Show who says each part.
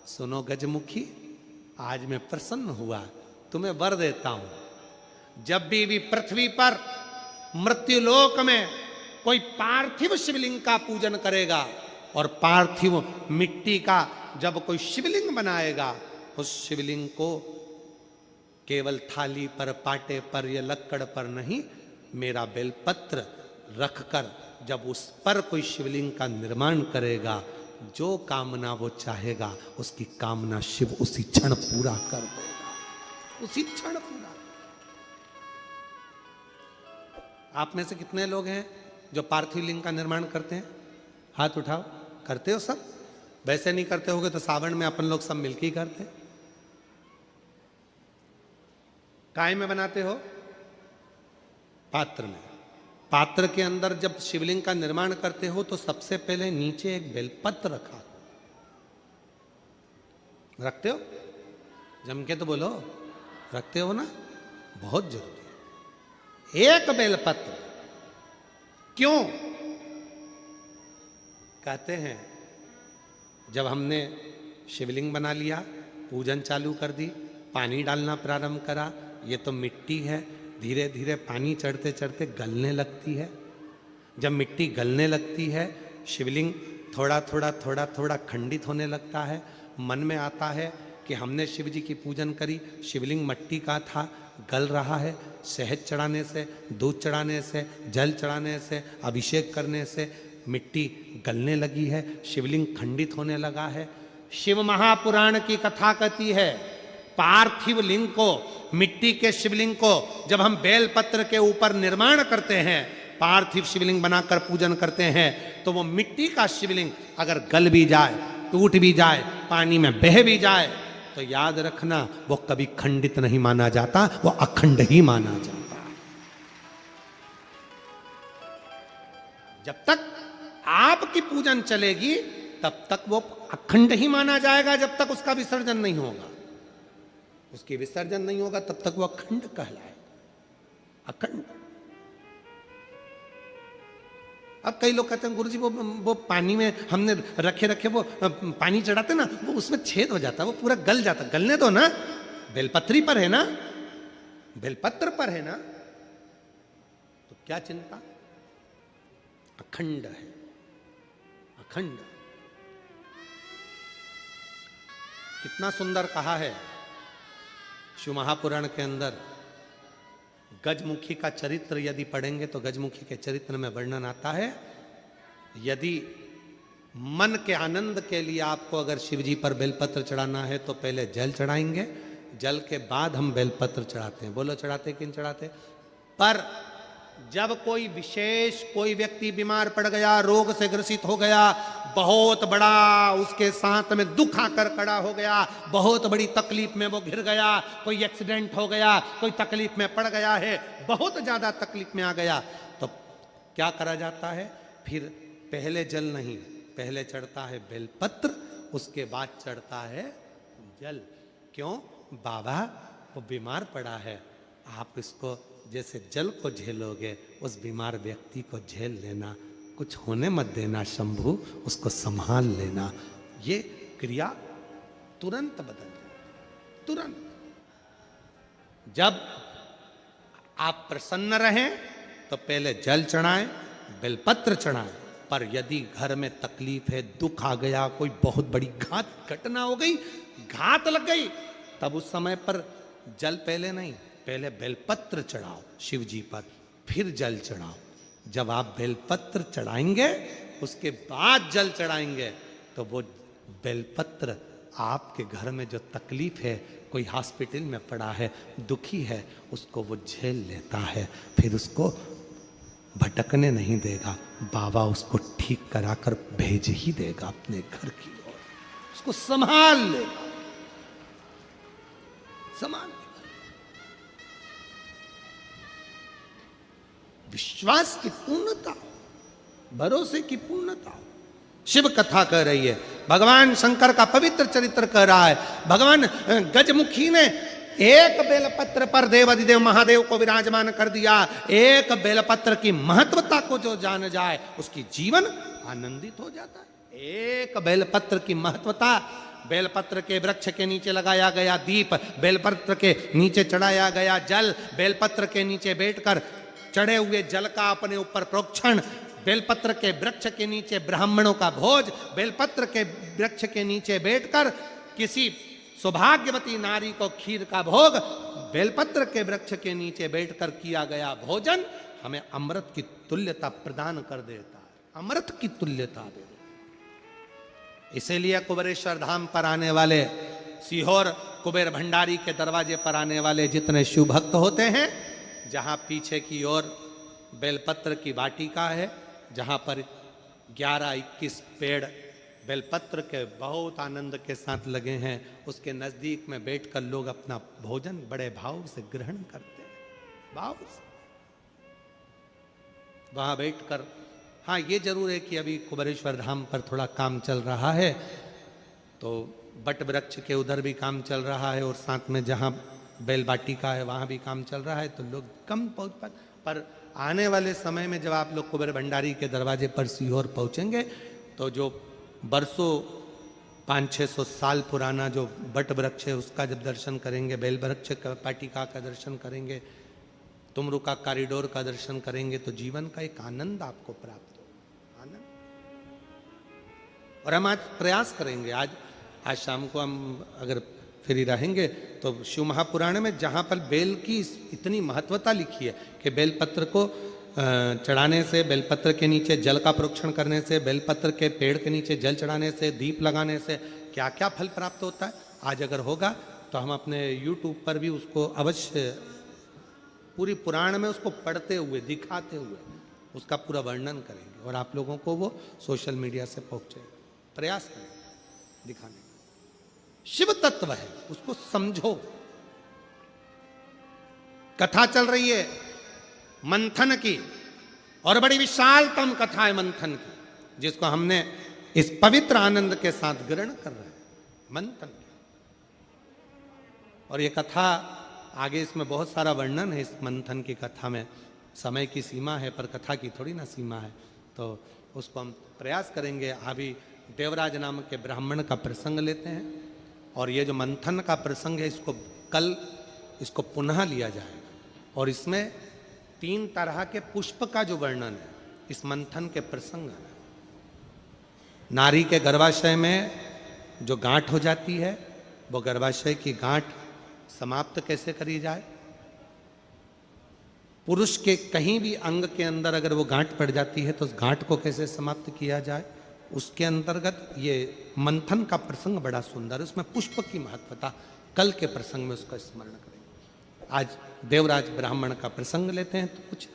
Speaker 1: सुनो गजमुखी, आज मैं प्रसन्न हुआ, तुम्हें वर देता हूं। जब भी पृथ्वी पर मृत्युलोक में कोई पार्थिव शिवलिंग का पूजन करेगा और पार्थिव मिट्टी का जब कोई शिवलिंग बनाएगा, उस शिवलिंग को केवल थाली पर, पाटे पर या लक्कड़ पर नहीं, मेरा बेलपत्र रखकर जब उस पर कोई शिवलिंग का निर्माण करेगा, जो कामना वो चाहेगा उसकी कामना शिव उसी क्षण पूरा कर देगा, उसी क्षण पूरा। आप में से कितने लोग हैं जो पार्थिव लिंग का निर्माण करते हैं? हाथ उठाओ। करते हो सब? वैसे नहीं करते होगे तो सावन में अपन लोग सब मिलके ही करते हैं। काय में बनाते हो? पात्र में। पात्र के अंदर जब शिवलिंग का निर्माण करते हो तो सबसे पहले नीचे एक बेलपत्र रखा, रखते हो? जम के तो बोलो, रखते हो ना? बहुत जरूरी है एक बेलपत्र। क्यों? कहते हैं जब हमने शिवलिंग बना लिया, पूजन चालू कर दी, पानी डालना प्रारंभ करा, ये तो मिट्टी है, धीरे धीरे पानी चढ़ते चढ़ते गलने लगती है। जब मिट्टी गलने लगती है, शिवलिंग थोड़ा थोड़ा थोड़ा थोड़ा खंडित होने लगता है। मन में आता है कि हमने शिव जी की पूजन करी, शिवलिंग मिट्टी का था, गल रहा है, शहद चढ़ाने से, दूध चढ़ाने से, जल चढ़ाने से, अभिषेक करने से मिट्टी गलने लगी है, शिवलिंग खंडित होने लगा है। शिव महापुराण की कथा कहती है, पार्थिव लिंग को, मिट्टी के शिवलिंग को जब हम बेलपत्र के ऊपर निर्माण करते हैं, पार्थिव शिवलिंग बनाकर पूजन करते हैं, तो वो मिट्टी का शिवलिंग अगर गल भी जाए, टूट भी जाए, पानी में बह भी जाए, तो याद रखना वो कभी खंडित नहीं माना जाता, वो अखंड ही माना जाता है। जब तक आपकी पूजन चलेगी तब तक वो अखंड ही माना जाएगा, जब तक उसका विसर्जन नहीं होगा। उसकी विसर्जन नहीं होगा तब तक वो अखंड कहलाएगा, अखंड। अब कई लोग कहते हैं गुरुजी वो पानी में हमने रखे वो पानी चढ़ाते ना, वो उसमें छेद हो जाता है, वो पूरा गल जाता। गलने दो ना, बेलपत्री पर है ना, बेलपत्र पर है ना, तो क्या चिंता? अखंड है, अखंड। कितना सुंदर कहा है शिव महापुराण के अंदर। गजमुखी का चरित्र यदि पढ़ेंगे तो गजमुखी के चरित्र में वर्णन आता है, यदि मन के आनंद के लिए आपको अगर शिवजी पर बेलपत्र चढ़ाना है तो पहले जल चढ़ाएंगे, जल के बाद हम बेलपत्र चढ़ाते हैं। बोलो चढ़ाते कि नहीं चढ़ाते? पर जब कोई व्यक्ति बीमार पड़ गया, रोग से ग्रसित हो गया, बहुत बड़ा उसके साथ में दुख आकर खड़ा हो गया, बहुत बड़ी तकलीफ में वो घिर गया, कोई एक्सीडेंट हो गया, कोई तकलीफ में पड़ गया है, बहुत ज्यादा तकलीफ में आ गया, तो क्या करा जाता है? फिर पहले जल नहीं, पहले चढ़ता है बेलपत्र, उसके बाद चढ़ता है जल। क्यों? बाबा वो बीमार पड़ा है, आप इसको जैसे जल को झेलोगे, उस बीमार व्यक्ति को झेल लेना, कुछ होने मत देना शंभू, उसको संभाल लेना। ये क्रिया तुरंत बदल जाए, तुरंत। जब आप प्रसन्न रहें तो पहले जल चढ़ाएं, बेलपत्र चढ़ाएं। पर यदि घर में तकलीफ है, दुख आ गया, कोई बहुत बड़ी घटना हो गई, घात लग गई, तब उस समय पर जल पहले नहीं, पहले बेलपत्र चढ़ाओ शिव जी पर, फिर जल चढ़ाओ। जब आप बेलपत्र चढ़ाएंगे उसके बाद जल चढ़ाएंगे तो वो बेलपत्र आपके घर में जो तकलीफ है, कोई हॉस्पिटल में पड़ा है, दुखी है, उसको वो झेल लेता है, फिर उसको भटकने नहीं देगा। बाबा उसको ठीक कराकर भेज ही देगा अपने घर की ओर, उसको संभाल लेगा, संभाल। विश्वास की पूर्णता, भरोसे की पूर्णता शिव कथा कह रही है। भगवान शंकर का पवित्र चरित्र कह रहा है। भगवान गजमुखी ने एक बेलपत्र पर देवाधिदेव महादेव को विराजमान कर दिया। एक बेलपत्र की महत्वता को जो जान जाए उसकी जीवन आनंदित हो जाता है। एक बेलपत्र की महत्वता बेलपत्र के वृक्ष के नीचे लगाया गया दीप, बेलपत्र के नीचे चढ़ाया गया जल, बेलपत्र के नीचे बैठकर चढ़े हुए जल का अपने ऊपर प्रोक्षण, बेलपत्र के वृक्ष के नीचे ब्राह्मणों का भोज, बेलपत्र के वृक्ष के नीचे बैठकर किसी सौभाग्यवती नारी को खीर का भोग, बेलपत्र के वृक्ष के नीचे बैठकर किया गया भोजन हमें अमृत की तुल्यता प्रदान कर देता है, अमृत की तुल्यता दे देता। इसीलिए कुबेरेश्वर धाम पर आने वाले, सीहोर कुबेर भंडारी के दरवाजे पर आने वाले जितने शिव भक्त होते हैं, जहां पीछे की ओर बेलपत्र की वाटिका है, जहां पर 11-21 पेड़ बेलपत्र के बहुत आनंद के साथ लगे हैं, उसके नजदीक में बैठकर लोग अपना भोजन बड़े भाव से ग्रहण करते हैं, भाव से वहां बैठकर। हाँ, ये जरूर है कि अभी कुबेरेश्वर धाम पर थोड़ा काम चल रहा है, तो बट वृक्ष के उधर भी काम चल रहा है और साथ में जहाँ बेल वाटिका है वहाँ भी काम चल रहा है, तो लोग कम पहुँच पाते। पर आने वाले समय में जब आप लोग कुबेर भंडारी के दरवाजे पर सीहोर पहुँचेंगे, तो जो बरसों 500-600 साल पुराना जो बट वृक्ष है उसका जब दर्शन करेंगे, बेल वृक्ष का वाटिका का दर्शन करेंगे, तुमरू का कॉरिडोर का दर्शन करेंगे, तो जीवन का एक आनंद आपको प्राप्त हो, आनंद। और हम आज प्रयास करेंगे, आज शाम को हम अगर फ्री रहेंगे तो शिव महापुराण में जहाँ पर बेल की इतनी महत्वता लिखी है कि बेलपत्र को चढ़ाने से, बेलपत्र के नीचे जल का प्रोक्षण करने से, बेलपत्र के पेड़ के नीचे जल चढ़ाने से, दीप लगाने से क्या क्या फल प्राप्त होता है, आज अगर होगा तो हम अपने YouTube पर भी उसको अवश्य पूरी पुराण में उसको पढ़ते हुए, दिखाते हुए उसका पूरा वर्णन करेंगे और आप लोगों को वो सोशल मीडिया से पहुंचे, प्रयास करें दिखाने का। शिव तत्व है, उसको समझो। कथा चल रही है मंथन की, और बड़ी विशालतम कथा है मंथन की, जिसको हमने इस पवित्र आनंद के साथ ग्रहण कर रहे हैं, मंथन की। और ये कथा आगे, इसमें बहुत सारा वर्णन है इस मंथन की कथा में, समय की सीमा है पर कथा की थोड़ी ना सीमा है, तो उसको हम प्रयास करेंगे। अभी देवराज नाम के ब्राह्मण का प्रसंग लेते हैं, और ये जो मंथन का प्रसंग है इसको कल इसको पुनः लिया जाएगा, और इसमें 3 तरह के पुष्प का जो वर्णन है इस मंथन के प्रसंग में। नारी के गर्भाशय में जो गांठ हो जाती है, वो गर्भाशय की गांठ समाप्त कैसे करी जाए, पुरुष के कहीं भी अंग के अंदर अगर वो गांठ पड़ जाती है तो उस गांठ को कैसे समाप्त किया जाए, उसके अंतर्गत ये मंथन का प्रसंग बड़ा सुंदर है। उसमें पुष्प की महत्वता कल के प्रसंग में उसका स्मरण करेंगे। आज देवराज ब्राह्मण का प्रसंग लेते हैं, तो कुछ